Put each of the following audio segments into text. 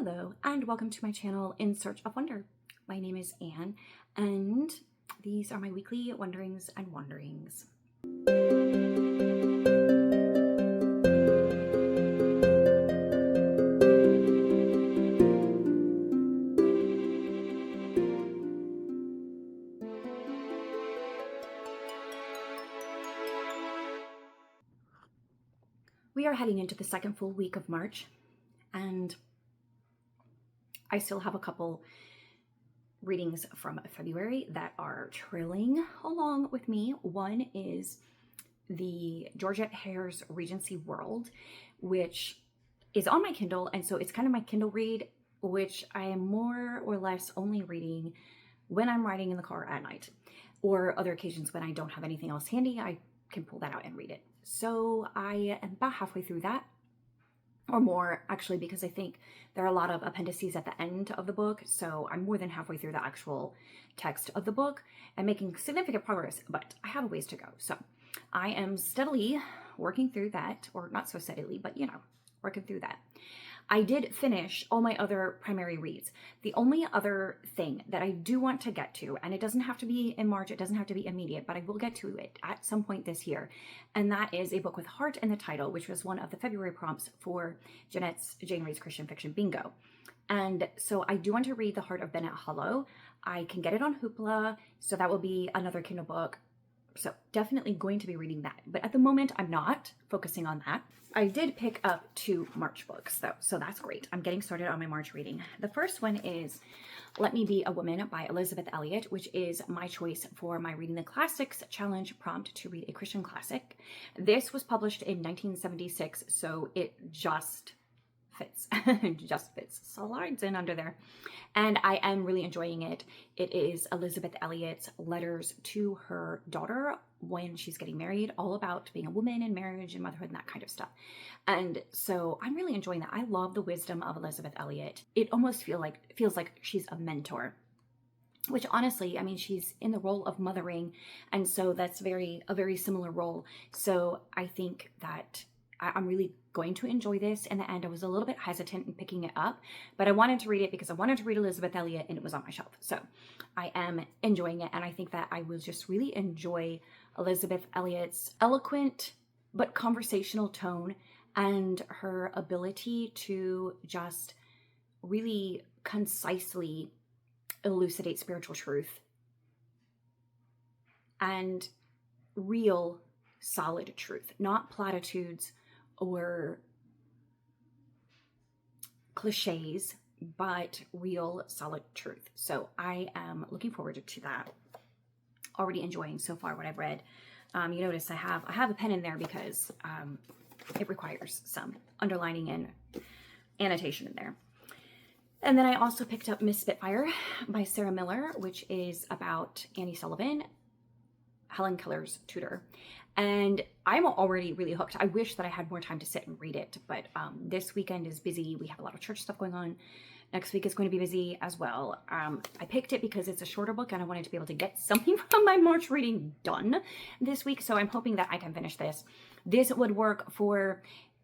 Hello and welcome to my channel In Search of Wonder. My name is Anne and these are my weekly wonderings and wanderings. We are heading into the second full week of March and I still have a couple readings from February that are trailing along with me. One is the Georgette Hare's Regency World, which is on my Kindle, and so it's kind of my Kindle read, which I am more or less only reading when I'm riding in the car at night, or other occasions when I don't have anything else handy, I can pull that out and read it. So I am about halfway through that, or more actually, because I think there are a lot of appendices at the end of the book, so I'm more than halfway through the actual text of the book and making significant progress, but I have a ways to go. So I am steadily working through that, or not so steadily, but you know, working through that. I did finish all my other primary reads. The only other thing that I do want to get to, and it doesn't have to be in March, it doesn't have to be immediate, but I will get to it at some point this year, and that is a book with heart in the title, which was one of the February prompts for Jeanette's Jane Reads Christian Fiction Bingo. And so I do want to read The Heart of Bennett Hollow. I can get it on Hoopla, so that will be another Kindle book. So definitely going to be reading that. But at the moment, I'm not focusing on that. I did pick up 2 March books though, so that's great. I'm getting started on my March reading. The first one is Let Me Be a Woman by Elizabeth Elliot, which is my choice for my Reading the Classics Challenge prompt to read a Christian classic. This was published in 1976, so it just fits. It just fits. Slides in under there. And I am really enjoying it. It is Elizabeth Elliot's letters to her daughter when she's getting married, all about being a woman and marriage and motherhood and that kind of stuff. And so I'm really enjoying that. I love the wisdom of Elizabeth Elliot. It almost feels like she's a mentor, which honestly, I mean, she's in the role of mothering. And so that's a very similar role. So I think that I'm really going to enjoy this. In the end, I was a little bit hesitant in picking it up, but I wanted to read it because I wanted to read Elizabeth Elliot and it was on my shelf. So I am enjoying it. And I think that I will just really enjoy Elizabeth Elliot's eloquent but conversational tone and her ability to just really concisely elucidate spiritual truth and real solid truth, not platitudes or cliches, but real solid truth. So I am looking forward to that. Already enjoying so far what I've read. You notice I have a pen in there because it requires some underlining and annotation in there. And then I also picked up Miss Spitfire by Sarah Miller, which is about Annie Sullivan, Helen Keller's tutor. And I'm already really hooked. I wish that I had more time to sit and read it, but this weekend is busy. We have a lot of church stuff going on. Next week is going to be busy as well. I picked it because it's a shorter book and I wanted to be able to get something from my March reading done this week. So I'm hoping that I can finish this. This would work for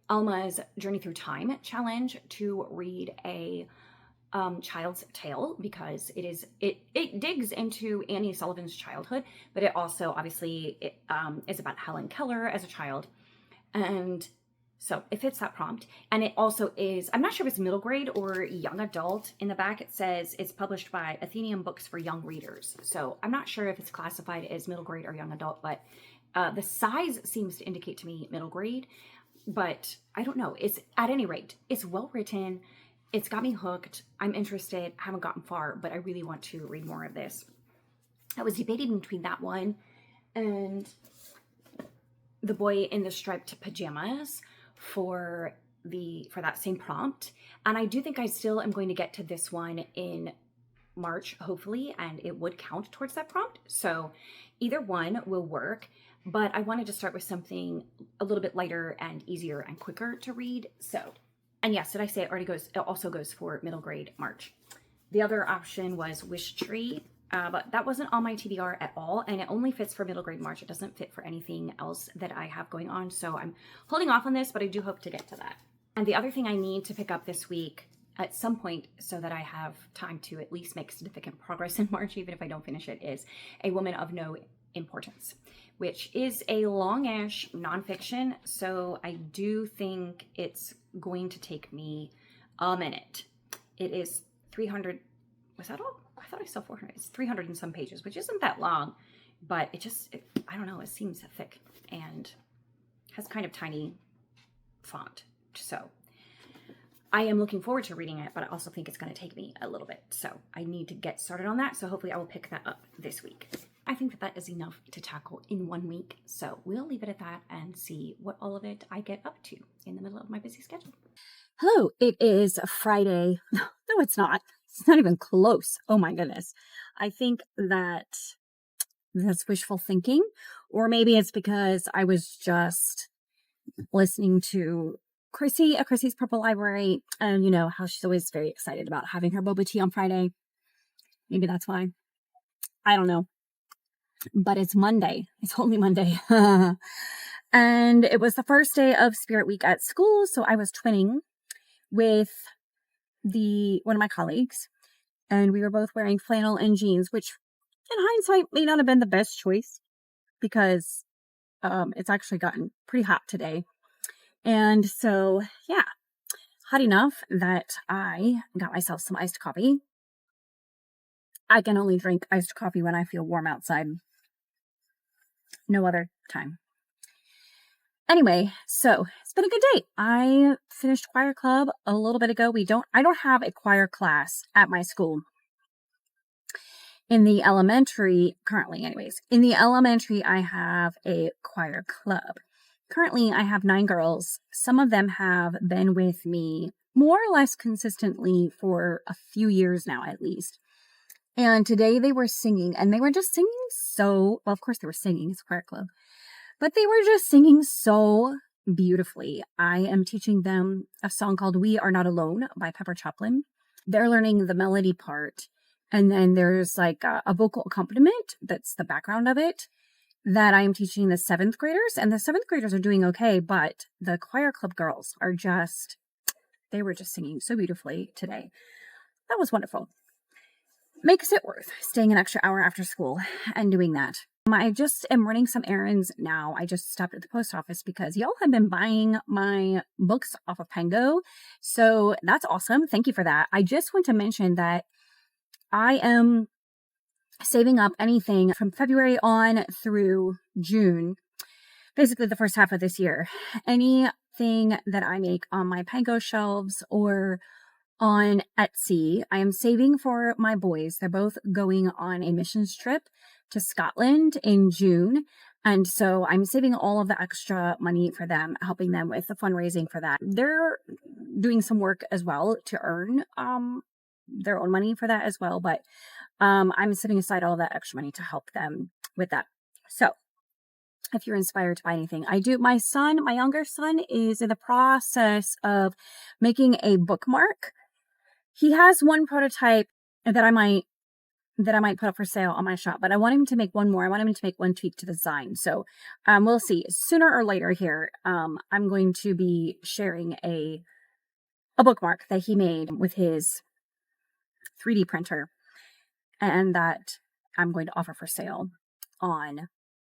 Alma's Journey Through Time challenge to read a child's tale, because it digs into Annie Sullivan's childhood, but it also obviously is about Helen Keller as a child, and so it fits that prompt. And it also is, I'm not sure if it's middle grade or young adult. In the back it says it's published by Athenaeum Books for young readers, so I'm not sure if it's classified as middle grade or young adult, but the size seems to indicate to me middle grade, but I don't know. It's, at any rate, it's well written. It's got me hooked. I'm interested. I haven't gotten far, but I really want to read more of this. I was debating between that one and The Boy in the Striped Pajamas for that same prompt. And I do think I still am going to get to this one in March, hopefully, and it would count towards that prompt. So either one will work, but I wanted to start with something a little bit lighter and easier and quicker to read. So, and yes, did I say it also goes for middle grade March. The other option was Wish Tree, but that wasn't on my TBR at all, and it only fits for middle grade March. It doesn't fit for anything else that I have going on, so I'm holding off on this, but I do hope to get to that. And the other thing I need to pick up this week at some point, so that I have time to at least make significant progress in March, even if I don't finish it, is A Woman of No Importance, which is a longish nonfiction. So I do think it's going to take me a minute. It is 300. Was that all? I thought I saw 400. It's 300 and some pages, which isn't that long, but I don't know, it seems thick and has kind of tiny font. So I am looking forward to reading it, but I also think it's going to take me a little bit. So I need to get started on that. So hopefully I will pick that up this week. I think that is enough to tackle in 1 week. So we'll leave it at that and see what all of it I get up to in the middle of my busy schedule. Hello, it is Friday. No, it's not. It's not even close. Oh my goodness. I think that's wishful thinking, or maybe it's because I was just listening to Chrissy at Chrissy's Purple Library, and you know how she's always very excited about having her boba tea on Friday. Maybe that's why. I don't know. But it's Monday. It's only Monday. And it was the first day of Spirit Week at school, so I was twinning with one of my colleagues, and we were both wearing flannel and jeans, which in hindsight may not have been the best choice because it's actually gotten pretty hot today. And so, yeah, hot enough that I got myself some iced coffee. I can only drink iced coffee when I feel warm outside. No other time. Anyway, so it's been a good day. I finished choir club a little bit ago. I don't have a choir class at my school. In the elementary, currently anyways, in the elementary, I have a choir club. Currently, I have 9 girls. Some of them have been with me more or less consistently for a few years now, at least. And today they were singing, and they were just singing well, of course they were singing, it's a choir club, but they were just singing so beautifully. I am teaching them a song called We Are Not Alone by Pepper Chaplin. They're learning the melody part, and then there's like a vocal accompaniment that's the background of it that I am teaching the 7th graders, and the 7th graders are doing okay, but the choir club girls they were just singing so beautifully today. That was wonderful. Makes it worth staying an extra hour after school and doing that. I just am running some errands now. I just stopped at the post office because y'all have been buying my books off of Pengo. So that's awesome. Thank you for that. I just want to mention that I am saving up anything from February on through June, basically the first half of this year. Anything that I make on my Pengo shelves or on Etsy, I am saving for my boys. They're both going on a missions trip to Scotland in June. And so I'm saving all of the extra money for them, helping them with the fundraising for that. They're doing some work as well to earn their own money for that as well. But I'm setting aside all that extra money to help them with that. So if you're inspired to buy anything, I do. My younger son is in the process of making a bookmark. He has one prototype that I might put up for sale on my shop, but I want him to make one more. I want him to make one tweak to the design. So we'll see. Sooner or later here, I'm going to be sharing a bookmark that he made with his 3D printer, and that I'm going to offer for sale on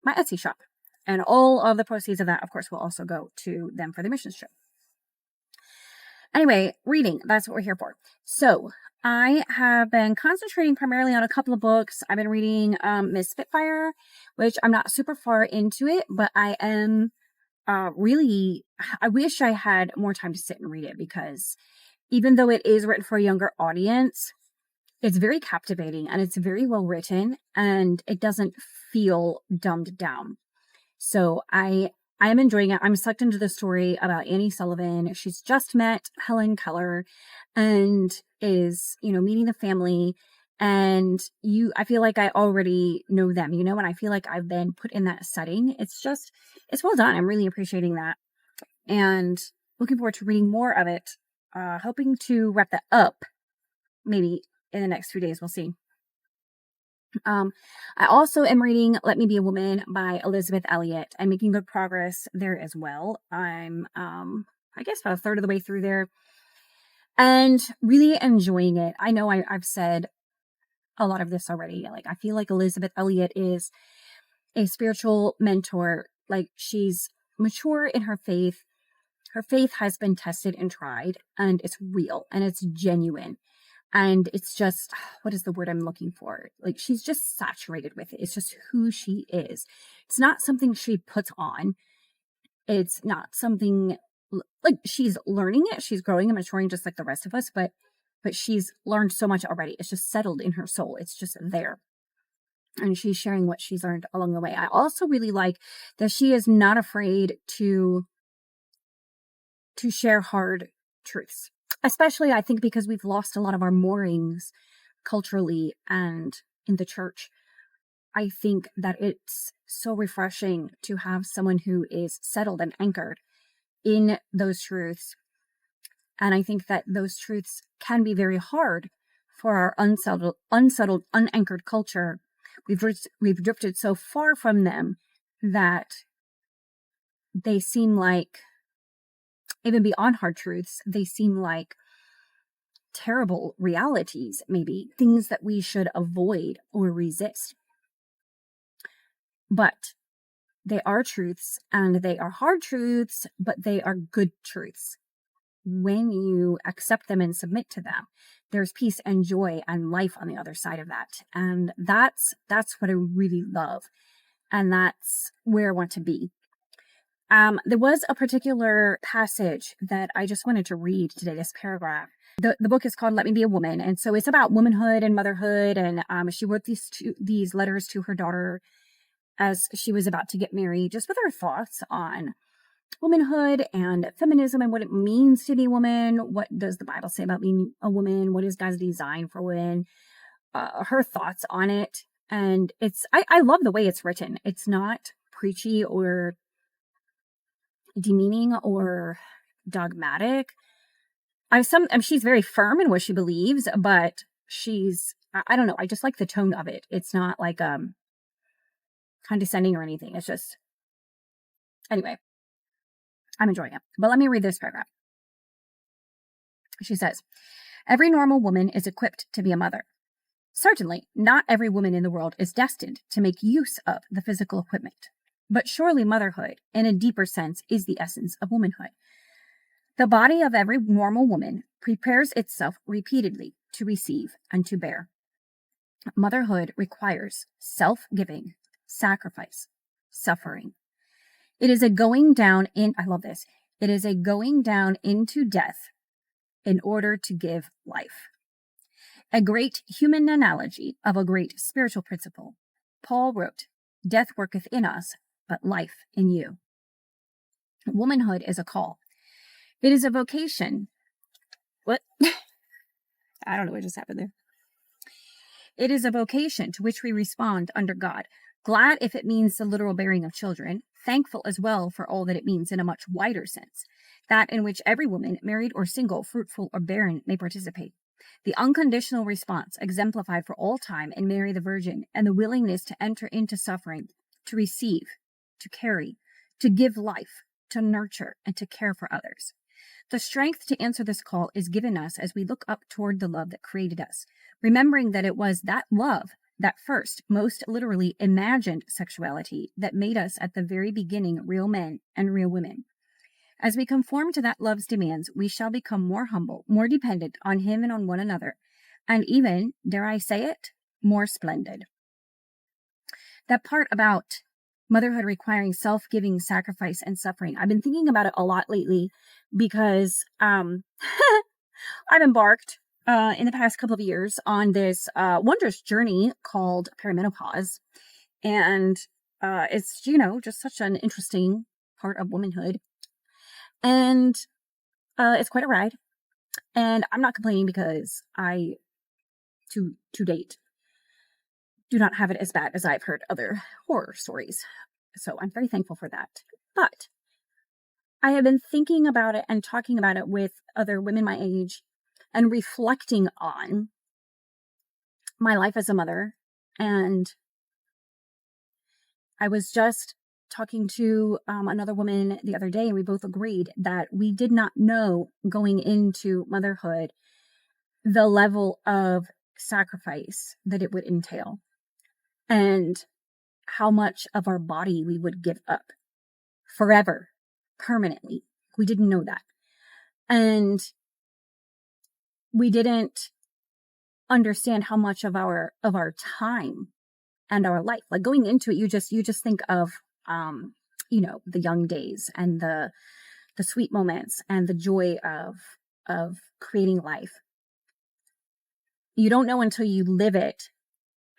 my Etsy shop. And all of the proceeds of that, of course, will also go to them for the missions trip. Anyway, reading, that's what we're here for. So I have been concentrating primarily on a couple of books. I've been reading Miss Spitfire, which I'm not super far into it, but I am I wish I had more time to sit and read it, because even though it is written for a younger audience, it's very captivating and it's very well written, and it doesn't feel dumbed down. So I am enjoying it. I'm sucked into the story about Annie Sullivan. She's just met Helen Keller and is, meeting the family. And I feel like I already know them, and I feel like I've been put in that setting. It's well done. I'm really appreciating that. And looking forward to reading more of it. Hoping to wrap that up maybe in the next few days. We'll see. I also am reading Let Me Be a Woman by Elizabeth Elliot. I'm making good progress there as well. I'm, I guess about a third of the way through there. and really enjoying it. I know I've said a lot of this already. Like, I feel like Elizabeth Elliot is a spiritual mentor. Like, she's mature in her faith. Her faith has been tested and tried, and it's real and it's genuine. And it's just, what is the word I'm looking for? Like, she's just saturated with it. It's just who she is. It's not something she puts on. It's not something like she's learning it. She's growing and maturing just like the rest of us, but she's learned so much already. It's just settled in her soul. It's just there. And she's sharing what she's learned along the way. I also really like that she is not afraid to share hard truths. Especially, I think, because we've lost a lot of our moorings culturally and in the church. I think that it's so refreshing to have someone who is settled and anchored in those truths. And I think that those truths can be very hard for our unsettled, unanchored culture. We've drifted so far from them that they seem like, even beyond hard truths, they seem like terrible realities, maybe things that we should avoid or resist. But they are truths, and they are hard truths, but they are good truths. When you accept them and submit to them, there's peace and joy and life on the other side of that. And that's what I really love. And that's where I want to be. There was a particular passage that I just wanted to read today, this paragraph. The book is called Let Me Be a Woman. And so it's about womanhood and motherhood. And she wrote these letters to her daughter as she was about to get married, just with her thoughts on womanhood and feminism and what it means to be a woman. What does the Bible say about being a woman? What is God's design for women? Her thoughts on it. And I love the way it's written. It's not preachy or demeaning or dogmatic. She's very firm in what she believes, but I don't know. I just like the tone of it. It's not like, condescending or anything. It's just, anyway, I'm enjoying it. But let me read this paragraph. She says, every normal woman is equipped to be a mother. Certainly, not every woman in the world is destined to make use of the physical equipment. But surely motherhood, in a deeper sense, is the essence of womanhood. The body of every normal woman prepares itself repeatedly to receive and to bear. Motherhood requires self-giving, sacrifice, suffering. It is a going down I love this. It is a going down into death in order to give life. A great human analogy of a great spiritual principle. Paul wrote, death worketh in us, but life in you. Womanhood is a call. It is a vocation. What? I don't know what just happened there. It is a vocation to which we respond under God, glad if it means the literal bearing of children, thankful as well for all that it means in a much wider sense, that in which every woman, married or single, fruitful or barren, may participate. The unconditional response exemplified for all time in Mary the Virgin, and the willingness to enter into suffering, to receive, to carry, to give life, to nurture, and to care for others. The strength to answer this call is given us as we look up toward the love that created us, remembering that it was that love that first, most literally imagined sexuality that made us at the very beginning real men and real women. As we conform to that love's demands, we shall become more humble, more dependent on him and on one another, and even, dare I say it, more splendid. That part about motherhood requiring self-giving, sacrifice, and suffering, I've been thinking about it a lot lately because I've embarked in the past couple of years on this wondrous journey called perimenopause. And it's, just such an interesting part of womanhood. And it's quite a ride. And I'm not complaining because I, to date, do not have it as bad as I've heard other horror stories. So I'm very thankful for that. But I have been thinking about it and talking about it with other women my age and reflecting on my life as a mother. And I was just talking to another woman the other day, and we both agreed that we did not know going into motherhood the level of sacrifice that it would entail and how much of our body we would give up forever, permanently. We didn't know that. And we didn't understand how much of our time and our life, like going into it, you just think of the young days and the sweet moments and the joy of creating life. You don't know until you live it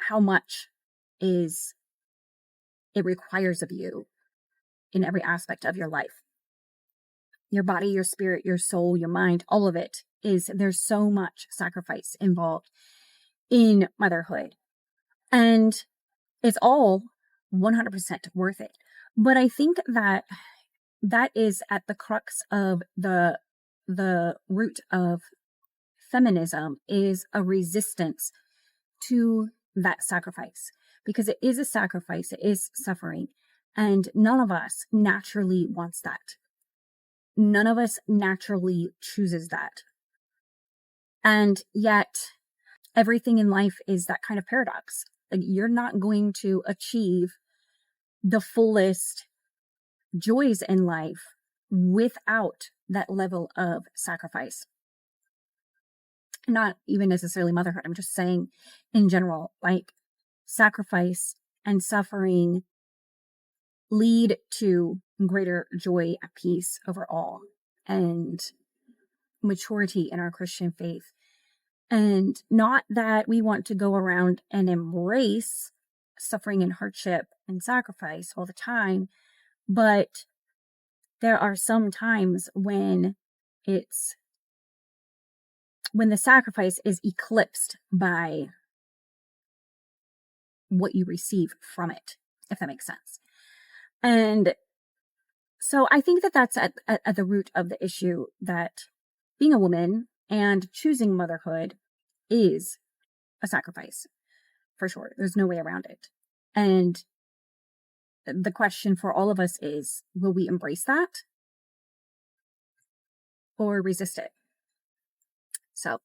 how much it requires of you in every aspect of your life. Your body, your spirit, your soul, your mind, all of it there's so much sacrifice involved in motherhood. And it's all 100% worth it. But I think that is at the crux of the root of feminism, is a resistance to that sacrifice, because it is a sacrifice, it is suffering, and none of us naturally wants that. None of us naturally chooses that. And yet everything in life is that kind of paradox. Like, you're not going to achieve the fullest joys in life without that level of sacrifice. Not even necessarily motherhood. I'm just saying in general, like, sacrifice and suffering lead to greater joy, peace overall, and maturity in our Christian faith. And not that we want to go around and embrace suffering and hardship and sacrifice all the time, but there are some times when the sacrifice is eclipsed by what you receive from it, if that makes sense. And so I think that that's at the root of the issue, that being a woman and choosing motherhood is a sacrifice, for sure. There's no way around it. And the question for all of us is, will we embrace that or resist it? So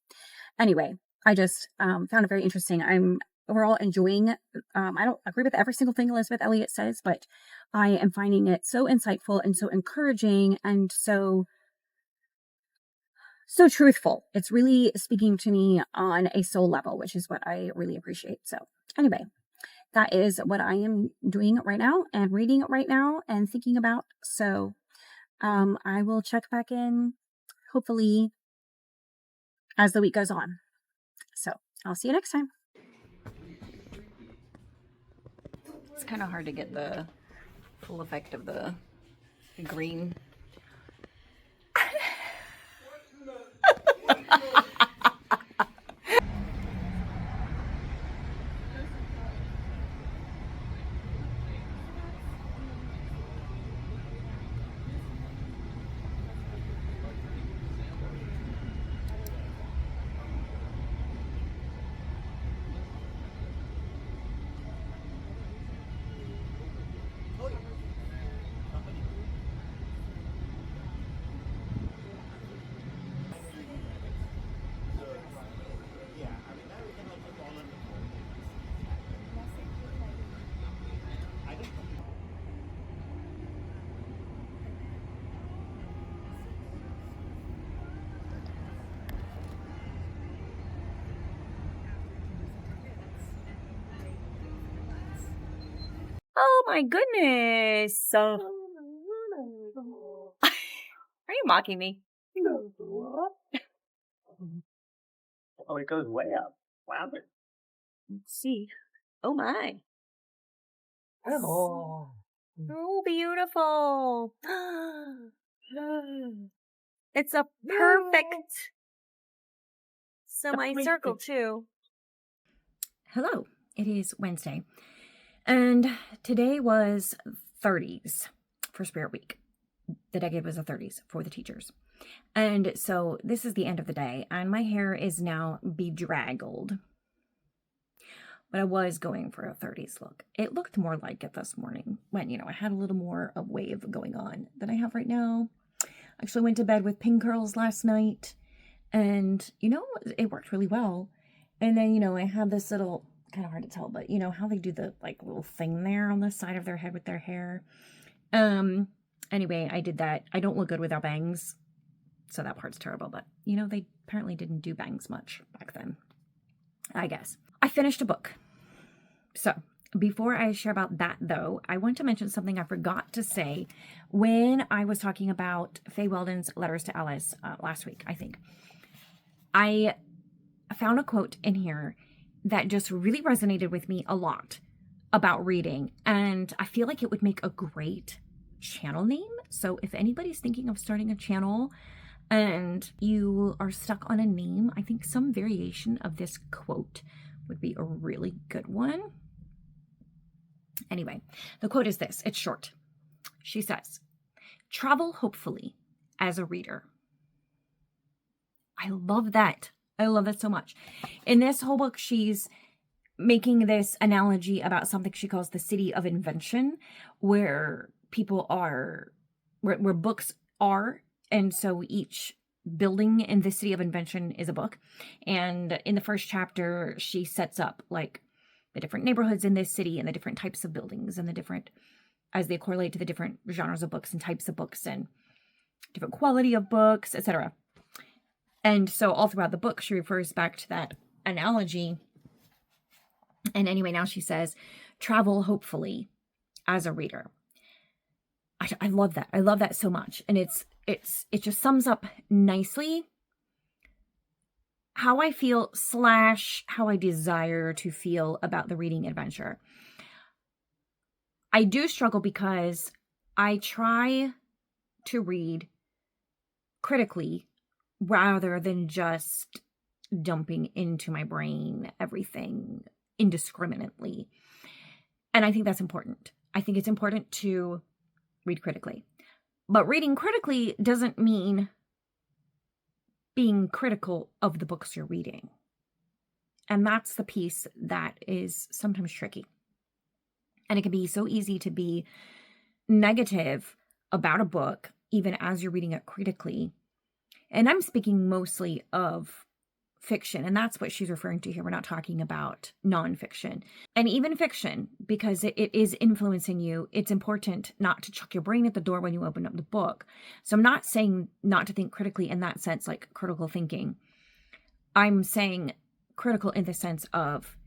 anyway, I just found it very interesting. We're all enjoying, I don't agree with every single thing Elizabeth Elliot says, but I am finding it so insightful and so encouraging and so truthful. It's really speaking to me on a soul level, which is what I really appreciate. So anyway, that is what I am doing right now and reading right now and thinking about. So I will check back in, hopefully, as the week goes on. So I'll see you next time. It's kind of hard to get the full effect of the green. Oh my goodness. Are you mocking me? Oh, it goes way up. Wow. Let's see. Oh my. Oh. Oh, beautiful. It's a perfect semicircle too. Hello, it is Wednesday. And today was 30s for Spirit Week. The decade was the 30s for the teachers. And so this is the end of the day, and my hair is now bedraggled. but I was going for a 30s look. It looked more like it this morning when, I had a little more of wave going on than I have right now. I actually went to bed with pin curls last night, and, it worked really well. And then, I had this little, kind of hard to tell, but how they do the like little thing there on the side of their head with their hair. Anyway, I did that. I don't look good without bangs, so that part's terrible, but they apparently didn't do bangs much back then, I guess. I finished a book. So before I share about that, though, I want to mention something I forgot to say when I was talking about Faye Weldon's Letters to Alice last week, I think. I found a quote in here that just really resonated with me a lot about reading, and I feel like it would make a great channel name. So if anybody's thinking of starting a channel and you are stuck on a name, I think some variation of this quote would be a really good one. Anyway, the quote is this. It's short. She says, "Travel hopefully as a reader." I love that. I love that so much. In this whole book, she's making this analogy about something she calls the city of invention, where people are, where books are. And so each building in the city of invention is a book. And in the first chapter, she sets up like the different neighborhoods in this city and the different types of buildings and the different, as they correlate to the different genres of books and types of books and different quality of books, etc. And so all throughout the book, she refers back to that analogy. And anyway, now she says, travel hopefully as a reader. I love that. I love that so much. And it just sums up nicely how I feel / how I desire to feel about the reading adventure. I do struggle because I try to read critically rather than just dumping into my brain everything indiscriminately. And I think that's important. I think it's important to read critically. But reading critically doesn't mean being critical of the books you're reading. And that's the piece that is sometimes tricky. And it can be so easy to be negative about a book, even as you're reading it critically. And I'm speaking mostly of fiction, and that's what she's referring to here. We're not talking about nonfiction. And even fiction, because it is influencing you, it's important not to chuck your brain at the door when you open up the book. So I'm not saying not to think critically in that sense, like critical thinking. I'm saying critical in the sense of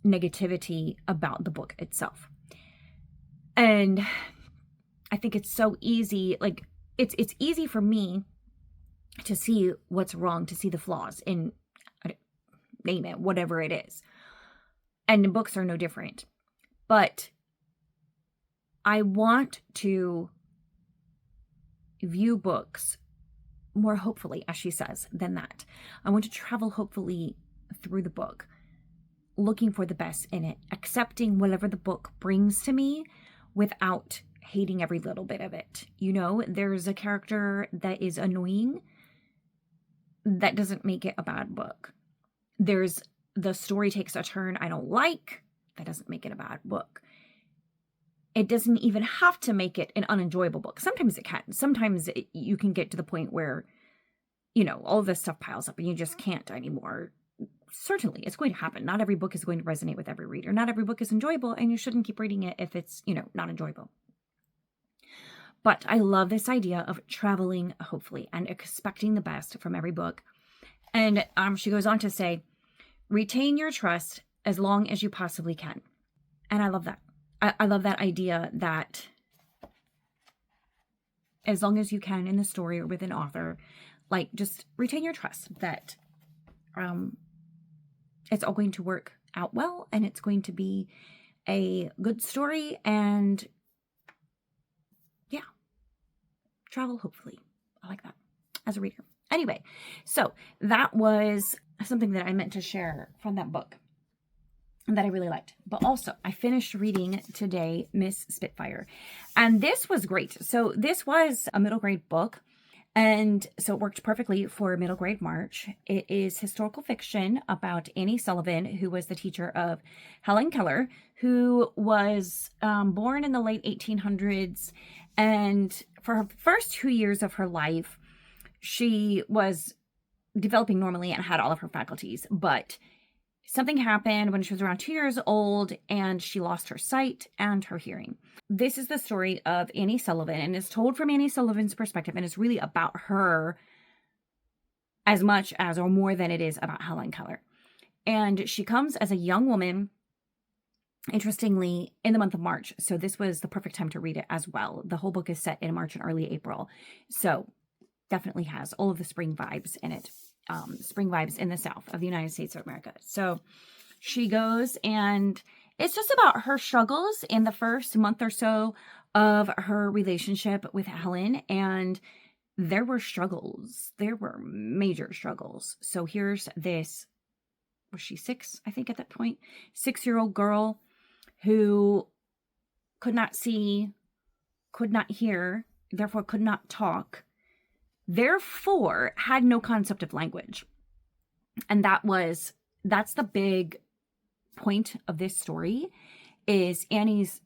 negativity about the book itself. And I think it's so easy, like it's easy for me to see what's wrong, to see the flaws in, name it, whatever it is. And books are no different. But I want to view books more hopefully, as she says, than that. I want to travel hopefully through the book, looking for the best in it, accepting whatever the book brings to me without hating every little bit of it. There's a character that is annoying. That doesn't make it a bad book. There's the story takes a turn I don't like. That doesn't make it a bad book. It doesn't even have to make it an unenjoyable book. Sometimes it can. Sometimes you can get to the point where, all of this stuff piles up and you just can't anymore. Certainly, it's going to happen. Not every book is going to resonate with every reader. Not every book is enjoyable, and you shouldn't keep reading it if it's, not enjoyable. But I love this idea of traveling, hopefully, and expecting the best from every book. And she goes on to say, retain your trust as long as you possibly can. And I love that. I love that idea that as long as you can in the story or with an author, like just retain your trust that it's all going to work out well and it's going to be a good story and travel hopefully. I like that as a reader. Anyway, so that was something that I meant to share from that book that I really liked. But also, I finished reading today Miss Spitfire. And this was great. So this was a middle grade book. And so it worked perfectly for middle grade March. It is historical fiction about Annie Sullivan, who was the teacher of Helen Keller, who was born in the late 1800s. And for her first 2 years of her life, she was developing normally and had all of her faculties. But something happened when she was around 2 years old, and she lost her sight and her hearing. This is the story of Annie Sullivan, and is told from Annie Sullivan's perspective, and it's really about her as much as or more than it is about Helen Keller. And she comes as a young woman, interestingly, in the month of March. So this was the perfect time to read it as well. The whole book is set in March and early April. So definitely has all of the spring vibes in it. Spring vibes in the South of the United States of America. So she goes, and it's just about her struggles in the first month or so of her relationship with Helen. And there were struggles. There were major struggles. So here's this, was she 6, I think at that point? 6-year-old girl who could not see, could not hear, therefore could not talk, therefore had no concept of language. And that's the big point of this story, is Annie's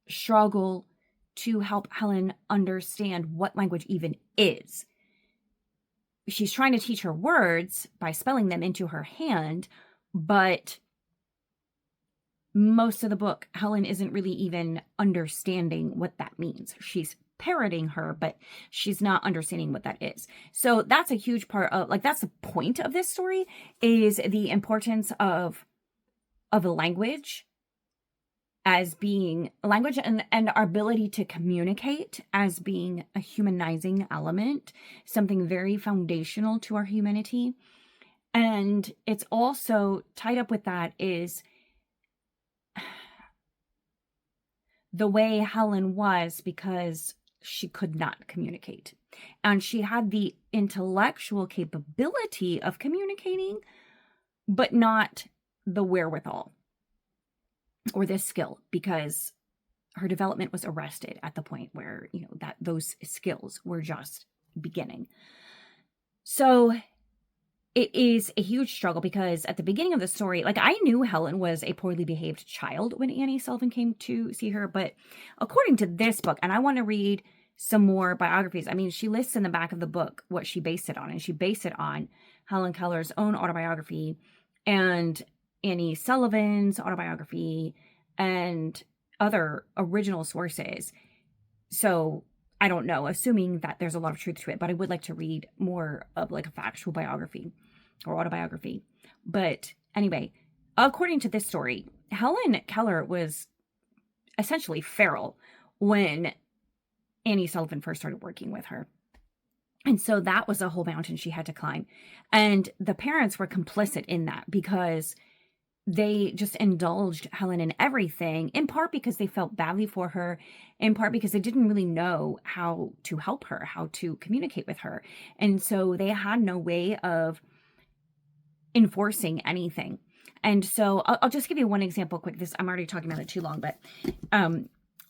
struggle to help Helen understand what language even is. She's trying to teach her words by spelling them into her hand, but most of the book, Helen isn't really even understanding what that means. She's parroting her, but she's not understanding what that is. So that's a huge part of, like, that's the point of this story, is the importance of a language as being language, and our ability to communicate as being a humanizing element, something very foundational to our humanity. And it's also tied up with that is the way Helen was, because she could not communicate. And she had the intellectual capability of communicating, but not the wherewithal or the skill, because her development was arrested at the point where, that those skills were just beginning. So it is a huge struggle, because at the beginning of the story, like, I knew Helen was a poorly behaved child when Annie Sullivan came to see her. But according to this book, and I want to read some more biographies, I mean, she lists in the back of the book what she based it on. And she based it on Helen Keller's own autobiography and Annie Sullivan's autobiography and other original sources. So I don't know, assuming that there's a lot of truth to it, but I would like to read more of like a factual biography or autobiography. But anyway, according to this story, Helen Keller was essentially feral when Annie Sullivan first started working with her. And so that was a whole mountain she had to climb. And the parents were complicit in that, because they just indulged Helen in everything, in part because they felt badly for her, in part because they didn't really know how to help her, how to communicate with her. And so they had no way of enforcing anything. And so I'll just give you one example quick. I'm already talking about it too long, but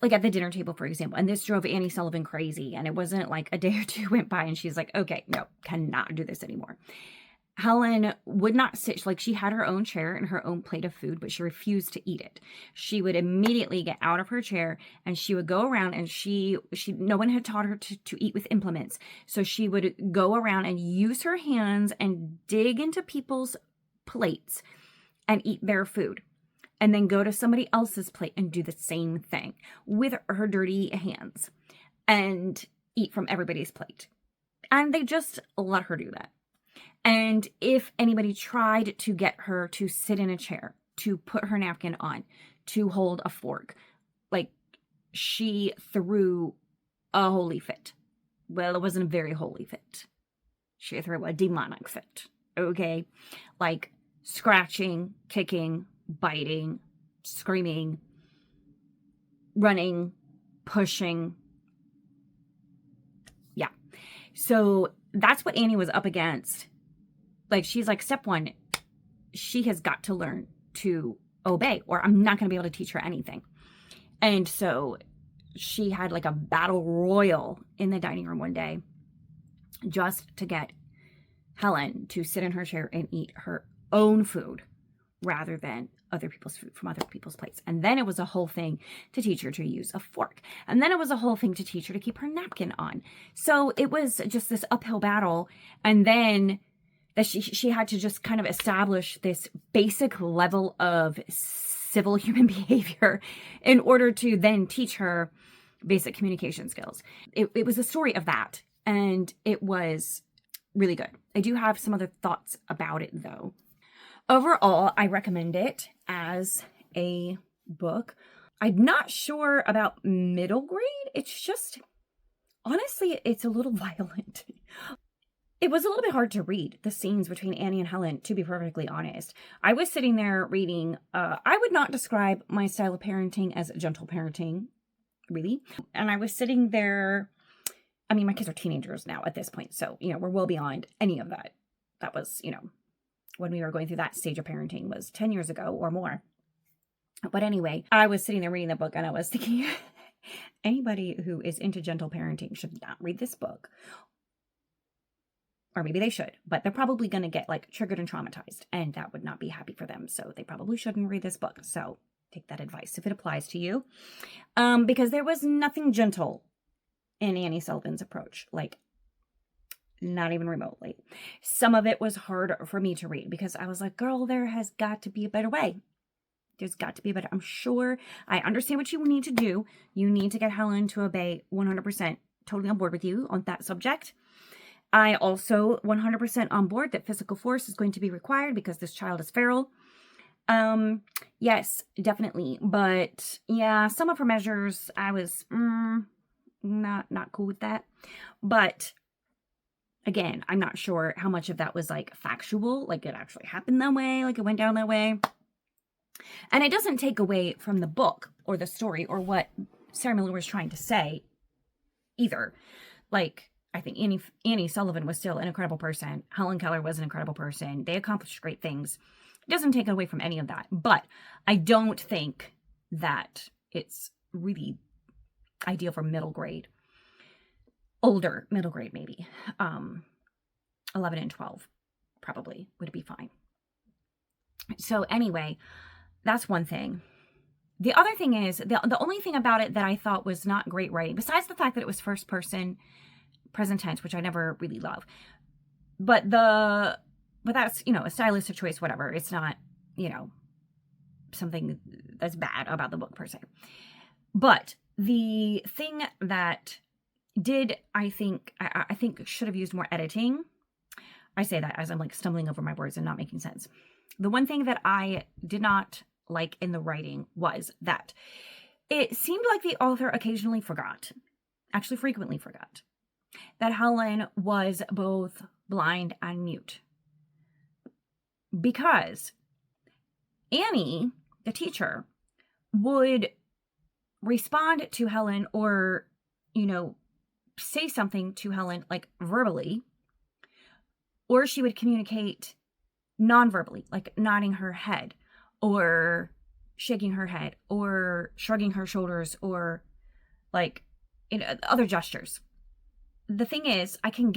like at the dinner table, for example, and this drove Annie Sullivan crazy. And it wasn't like a day or two went by and she's like, okay, no, cannot do this anymore. Helen would not sit, like, she had her own chair and her own plate of food, but she refused to eat it. She would immediately get out of her chair and she would go around, and no one had taught her to eat with implements. So she would go around and use her hands and dig into people's plates and eat their food, and then go to somebody else's plate and do the same thing with her dirty hands and eat from everybody's plate. And they just let her do that. And if anybody tried to get her to sit in a chair, to put her napkin on, to hold a fork, like, she threw a holy fit. Well, it wasn't a very holy fit. She threw a demonic fit, okay? Like, scratching, kicking, biting, screaming, running, pushing. Yeah. So that's what Annie was up against. Like, she's like, step one, she has got to learn to obey, or I'm not going to be able to teach her anything. And so she had like a battle royal in the dining room one day just to get Helen to sit in her chair and eat her own food rather than other people's food from other people's plates. And then it was a whole thing to teach her to use a fork. And then it was a whole thing to teach her to keep her napkin on. So it was just this uphill battle. And then that she had to just kind of establish this basic level of civil human behavior in order to then teach her basic communication skills. It was a story of that, and it was really good. I do have some other thoughts about it, though. Overall, I recommend it as a book. I'm not sure about middle grade. It's just, honestly, it's a little violent. It was a little bit hard to read, the scenes between Annie and Helen, to be perfectly honest. I was sitting there reading, I would not describe my style of parenting as gentle parenting, really. And I was sitting there, I mean, my kids are teenagers now at this point, so, we're well beyond any of that. That was, when we were going through that stage of parenting was 10 years ago or more. But anyway, I was sitting there reading the book and I was thinking, anybody who is into gentle parenting should not read this book. Or maybe they should, but they're probably going to get triggered and traumatized, and that would not be happy for them. So they probably shouldn't read this book. So take that advice if it applies to you. Because there was nothing gentle in Annie Sullivan's approach, not even remotely. Some of it was hard for me to read because I was like, girl, there has got to be a better way. There's got to be a better. I'm sure I understand what you need to do. You need to get Helen to obey 100%. Totally on board with you on that subject. I also 100% on board that physical force is going to be required because this child is feral. Yes, definitely. But yeah, some of her measures, I was not cool with that. But again, I'm not sure how much of that was factual, it actually happened that way, it went down that way. And it doesn't take away from the book or the story or what Sarah Miller was trying to say either. I think Annie Sullivan was still an incredible person. Helen Keller was an incredible person. They accomplished great things. It doesn't take away from any of that. But I don't think that it's really ideal for middle grade. Older middle grade, maybe. 11 and 12 probably would be fine. So anyway, that's one thing. The other thing is, the only thing about it that I thought was not great writing, besides the fact that it was first person, present tense, which I never really love. But that's, a stylistic choice, whatever. It's not, something that's bad about the book per se. But the thing that I think should have used more editing. I say that as I'm stumbling over my words and not making sense. The one thing that I did not like in the writing was that it seemed like the author occasionally forgot, actually frequently forgot, that Helen was both blind and mute. Because Annie, the teacher, would respond to Helen or, say something to Helen verbally, or she would communicate non-verbally, nodding her head or shaking her head or shrugging her shoulders or other gestures. The thing is, I can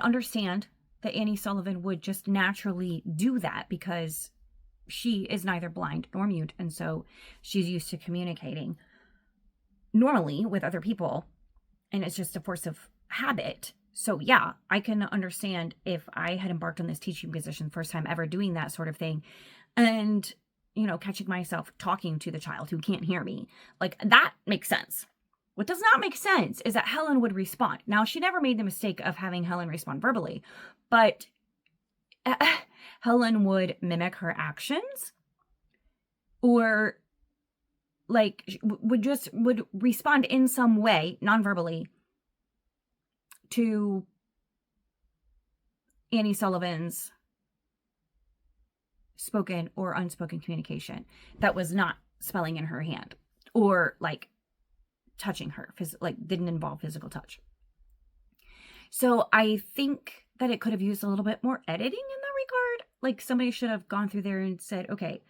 understand that Annie Sullivan would just naturally do that because she is neither blind nor mute. And so she's used to communicating normally with other people. And it's just a force of habit. So yeah, I can understand if I had embarked on this teaching position, first time ever doing that sort of thing. And, catching myself talking to the child who can't hear me. That makes sense. What does not make sense is that Helen would respond. Now, she never made the mistake of having Helen respond verbally, but Helen would mimic her actions or would respond in some way, non-verbally, to Annie Sullivan's spoken or unspoken communication that was not spelling in her hand or touching her, didn't involve physical touch. So I think that it could have used a little bit more editing in that regard. Somebody should have gone through there and said, okay,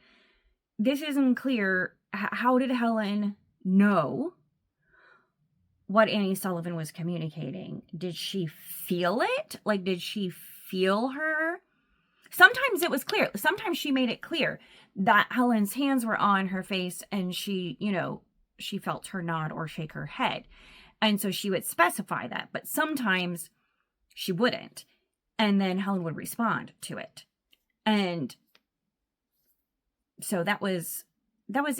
this isn't clear. How did Helen know what Annie Sullivan was communicating. Did she feel it? Like, did she feel her? Sometimes it was clear. Sometimes she made it clear that Helen's hands were on her face and she, she felt her nod or shake her head. And so she would specify that. But sometimes she wouldn't. And then Helen would respond to it. And so that was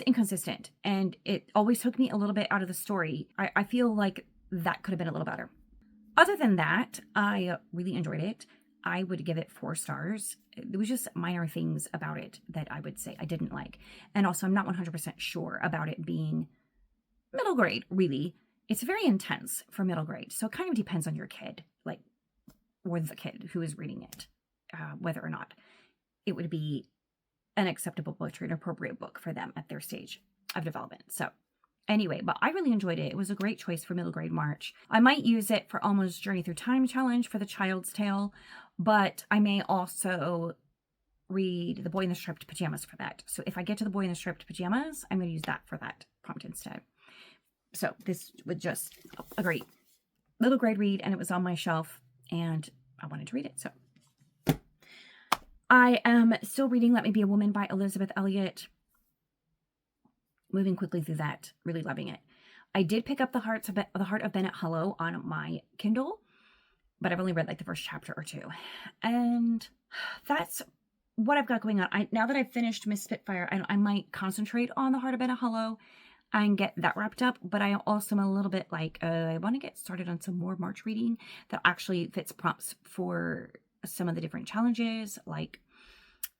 inconsistent. And it always took me a little bit out of the story. I feel like that could have been a little better. Other than that, I really enjoyed it. I would give it 4 stars. There was just minor things about it that I would say I didn't like. And also, I'm not 100% sure about it being middle grade, really. It's very intense for middle grade. So it kind of depends on your kid, or the kid who is reading it, whether or not it would be an acceptable book or an appropriate book for them at their stage of development. So anyway, but I really enjoyed it. It was a great choice for middle grade March. I might use it for Almost Journey Through Time challenge for the Child's Tale, but I may also read The Boy in the Striped Pajamas for that. So if I get to The Boy in the Striped Pajamas, I'm going to use that for that prompt instead. So this was just a great middle grade read, and it was on my shelf, and I wanted to read it. So I am still reading Let Me Be a Woman by Elizabeth Elliot. Moving quickly through that, really loving it. I did pick up The Heart of Bennett Hollow on my Kindle, but I've only read the first chapter or 2. And that's what I've got going on. Now that I've finished Miss Spitfire, I might concentrate on The Heart of Bennett Hollow and get that wrapped up. But I also am a little bit I want to get started on some more March reading that actually fits prompts for some of the different challenges, like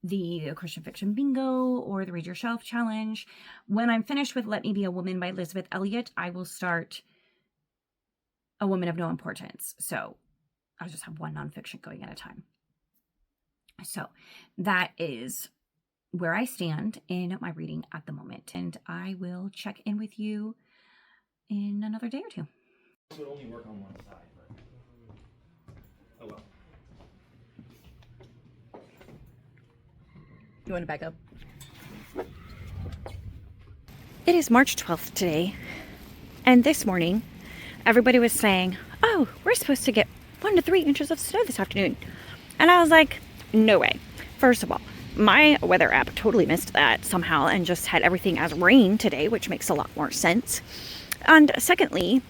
the Christian Fiction Bingo or the Read Your Shelf Challenge. When I'm finished with Let Me Be a Woman by Elizabeth Elliot, I will start A Woman of No Importance. So I'll just have one nonfiction going at a time. So that is where I stand in my reading at the moment. And I will check in with you in another day or 2. This would only work on one side, but oh well. You want to back up? It is March 12th today, and this morning everybody was saying, oh, we're supposed to get 1 to 3 inches of snow this afternoon. And I was like, no way. First of all, my weather app totally missed that somehow and just had everything as rain today, which makes a lot more sense. And secondly,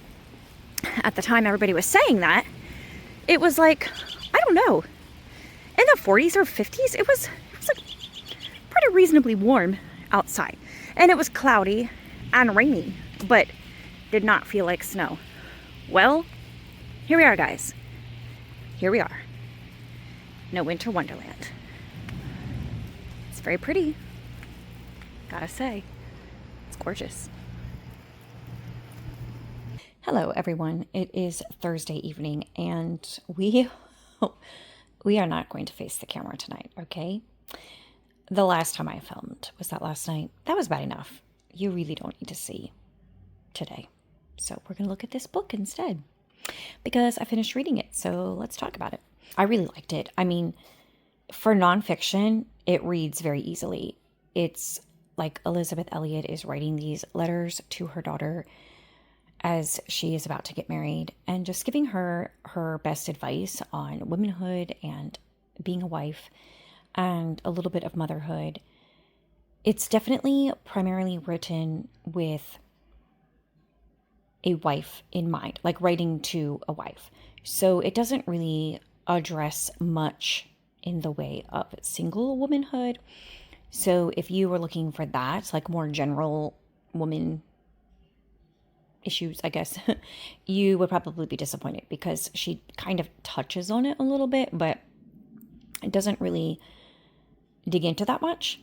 at the time everybody was saying that, it was I don't know, in the 40s or 50s, it was pretty reasonably warm outside. And it was cloudy and rainy, but did not feel like snow. Well, here we are, guys. Here we are. No winter wonderland. It's very pretty. Gotta say, it's gorgeous. Hello, everyone. It is Thursday evening, and we are not going to face the camera tonight, okay? The last time I filmed, was that last night? That was bad enough. You really don't need to see today. So we're going to look at this book instead, because I finished reading it. So let's talk about it. I really liked it. I mean, for nonfiction, it reads very easily. It's like Elizabeth Elliot is writing these letters to her daughter as she is about to get married, and just giving her her best advice on womanhood and being a wife and a little bit of motherhood. It's definitely primarily written with a wife in mind, like writing to a wife. So it doesn't really address much in the way of single womanhood. So if you were looking for that, like more general woman issues, I guess, you would probably be disappointed, because she kind of touches on it a little bit, but it doesn't really dig into that much,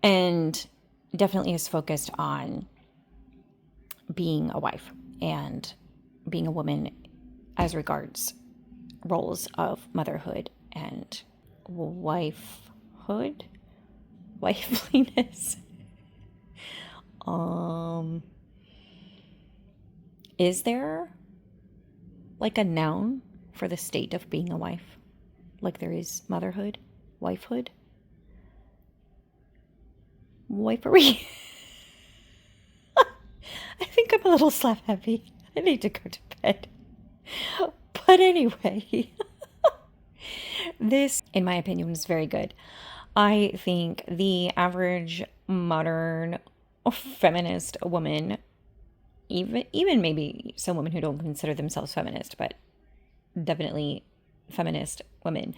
and definitely is focused on being a wife and being a woman as regards roles of motherhood and wifehood, wifeliness. Is there like a noun for the state of being a wife, like there is motherhood, wifehood? Wifery. I think I'm a little slap happy. I need to go to bed. But anyway, this, in my opinion, was very good. I think the average modern feminist woman, even maybe some women who don't consider themselves feminist, but definitely feminist women,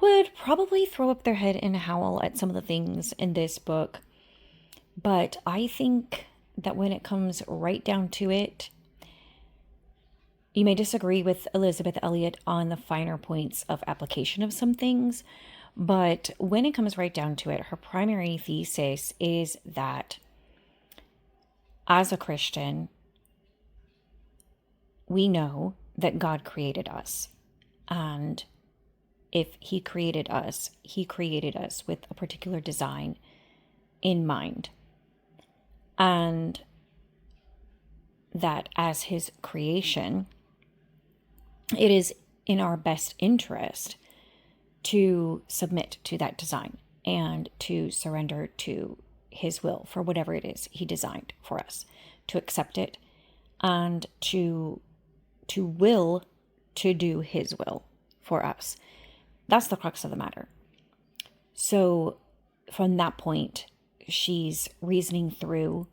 would probably throw up their head and howl at some of the things in this book. But I think that when it comes right down to it, you may disagree with Elizabeth Elliot on the finer points of application of some things, but when it comes right down to it, her primary thesis is that as a Christian, we know that God created us. And if he created us with a particular design in mind. And that as his creation, it is in our best interest to submit to that design and to surrender to his will for whatever it is he designed for us, to accept it and to will to do his will for us. That's the crux of the matter. So from that point, she's reasoning through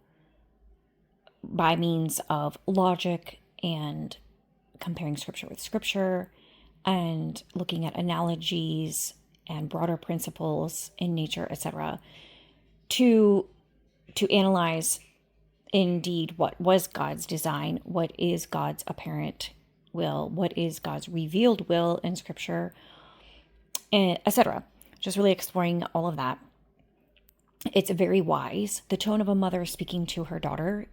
by means of logic and comparing scripture with scripture and looking at analogies and broader principles in nature, etc., to analyze indeed what was God's design, what is God's apparent will, what is God's revealed will in scripture, etc. Just really exploring all of that. It's very wise. The tone of a mother speaking to her daughter,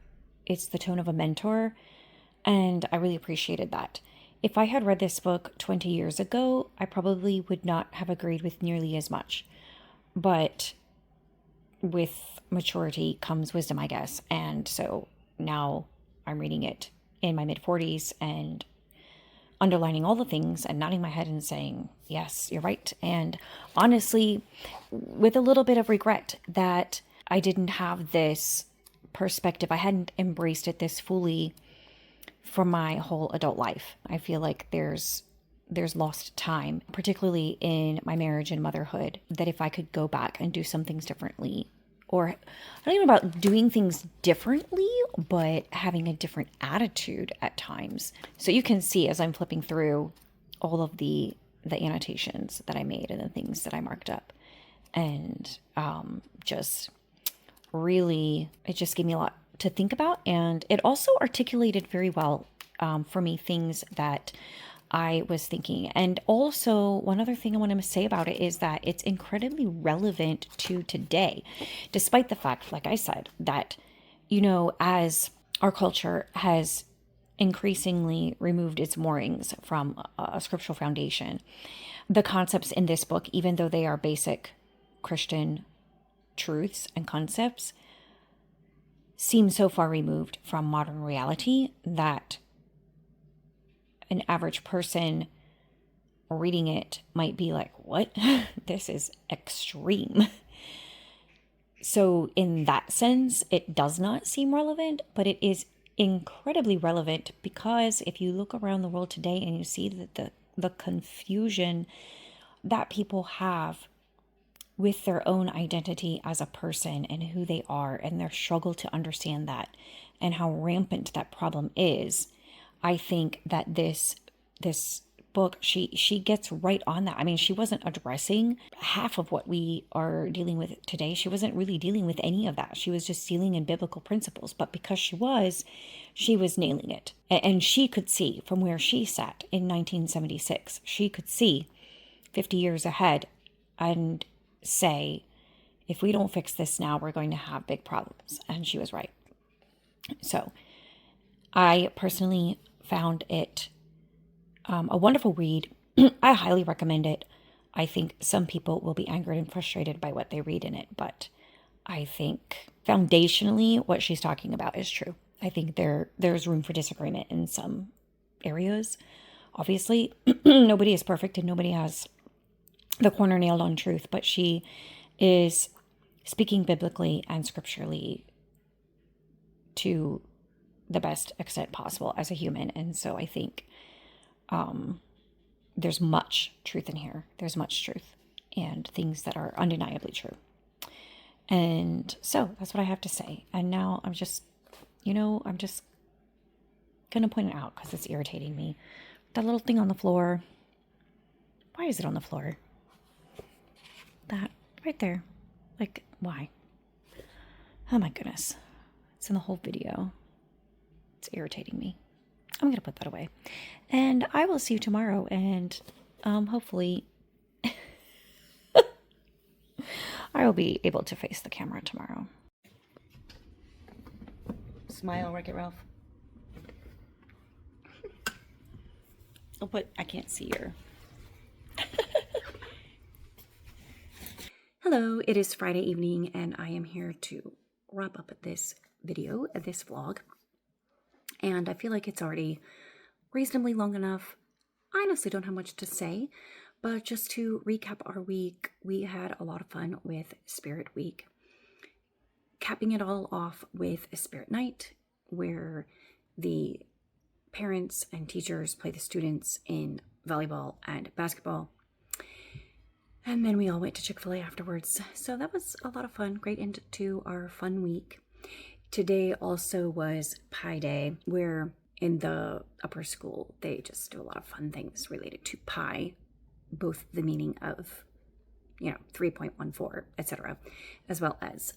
it's the tone of a mentor, and I really appreciated that. If I had read this book 20 years ago, I probably would not have agreed with nearly as much. But with maturity comes wisdom, I guess. And so now I'm reading it in my mid-40s and underlining all the things and nodding my head and saying, yes, you're right. And honestly, with a little bit of regret that I didn't have this perspective, I hadn't embraced it this fully for my whole adult life. I feel like there's lost time, particularly in my marriage and motherhood, that if I could go back and do some things differently, or not even about doing things differently, but having a different attitude at times. So you can see as I'm flipping through all of the annotations that I made and the things that I marked up, and just really, it just gave me a lot to think about. And it also articulated very well for me things that I was thinking. And also, one other thing I want to say about it is that it's incredibly relevant to today, despite the fact, like I said, that, you know, as our culture has increasingly removed its moorings from a scriptural foundation, the concepts in this book, even though they are basic Christian truths and concepts, seem so far removed from modern reality that an average person reading it might be like, what? This is extreme. So in that sense, it does not seem relevant, but it is incredibly relevant because if you look around the world today and you see that the confusion that people have with their own identity as a person and who they are and their struggle to understand that and how rampant that problem is, I think that this book, she gets right on that. I mean, she wasn't addressing half of what we are dealing with today. She wasn't really dealing with any of that. She was just dealing in biblical principles. But because she was nailing it. And she could see from where she sat in 1976, she could see 50 years ahead and say, if we don't fix this now, we're going to have big problems. And she was right. So I personally found it a wonderful read. I highly recommend it. I think some people will be angered and frustrated by what they read in it, but I think foundationally what she's talking about is true. I think there's room for disagreement in some areas. Obviously, nobody is perfect and nobody has the corner nailed on truth, but she is speaking biblically and scripturally to the best extent possible as a human. And so I think there's much truth in here. There's much truth and things that are undeniably true. And so that's what I have to say. And now I'm just, I'm just going to point it out because it's irritating me. That little thing on the floor. Why is it on the floor? That right there. Like, why? Oh my goodness. It's in the whole video. It's irritating me. I'm going to put that away. And I will see you tomorrow. And hopefully I will be able to face the camera tomorrow. Smile, Wreck-It Ralph. I can't see your... Hello, it is Friday evening and I am here to wrap up this video, this vlog. And I feel like it's already reasonably long enough. I honestly don't have much to say, but just to recap our week, we had a lot of fun with Spirit Week. Capping it all off with a Spirit Night, where the parents and teachers play the students in volleyball and basketball. And then we all went to Chick-fil-A afterwards. So that was a lot of fun. Great end to our fun week. Today also was Pie Day, where in the upper school, they just do a lot of fun things related to pie, both the meaning of, 3.14, etc., as well as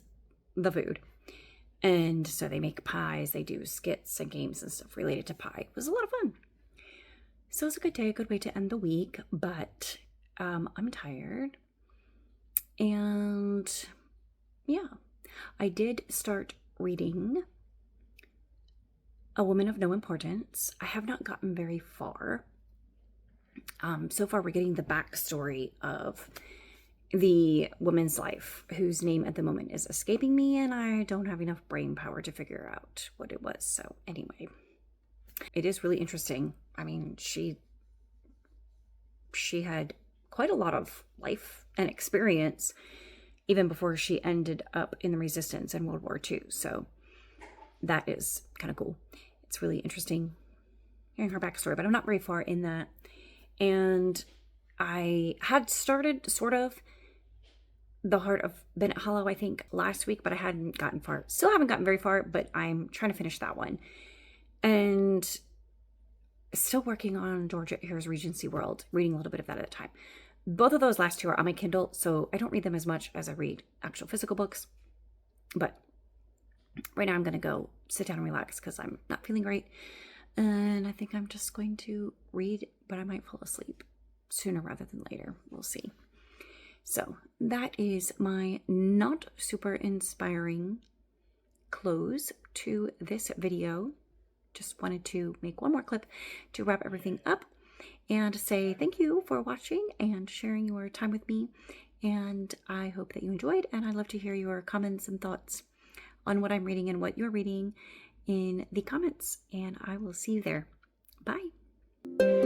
the food. And so they make pies, they do skits and games and stuff related to pie. It was a lot of fun. So it was a good day, a good way to end the week, but I'm tired. And yeah, I did start reading A Woman of No Importance. I have not gotten very far. So far, we're getting the backstory of the woman's life, whose name at the moment is escaping me, and I don't have enough brain power to figure out what it was. So anyway, it is really interesting. I mean, she had quite a lot of life and experience even before she ended up in the resistance in World War II. So that is kind of cool. It's really interesting hearing her backstory, but I'm not very far in that. And I had started sort of The Heart of Bennett Hollow, I think, last week, but I hadn't gotten far. Still haven't gotten very far, but I'm trying to finish that one. And still working on Georgia Ayres Regency World, reading a little bit of that at a time. Both of those last two are on my Kindle, so I don't read them as much as I read actual physical books. But right now I'm going to go sit down and relax because I'm not feeling great. And I think I'm just going to read, but I might fall asleep sooner rather than later. We'll see. So that is my not super inspiring close to this video. Just wanted to make one more clip to wrap everything up and say thank you for watching and sharing your time with me. And I hope that you enjoyed, and I'd love to hear your comments and thoughts on what I'm reading and what you're reading in the comments, and I will see you there. Bye.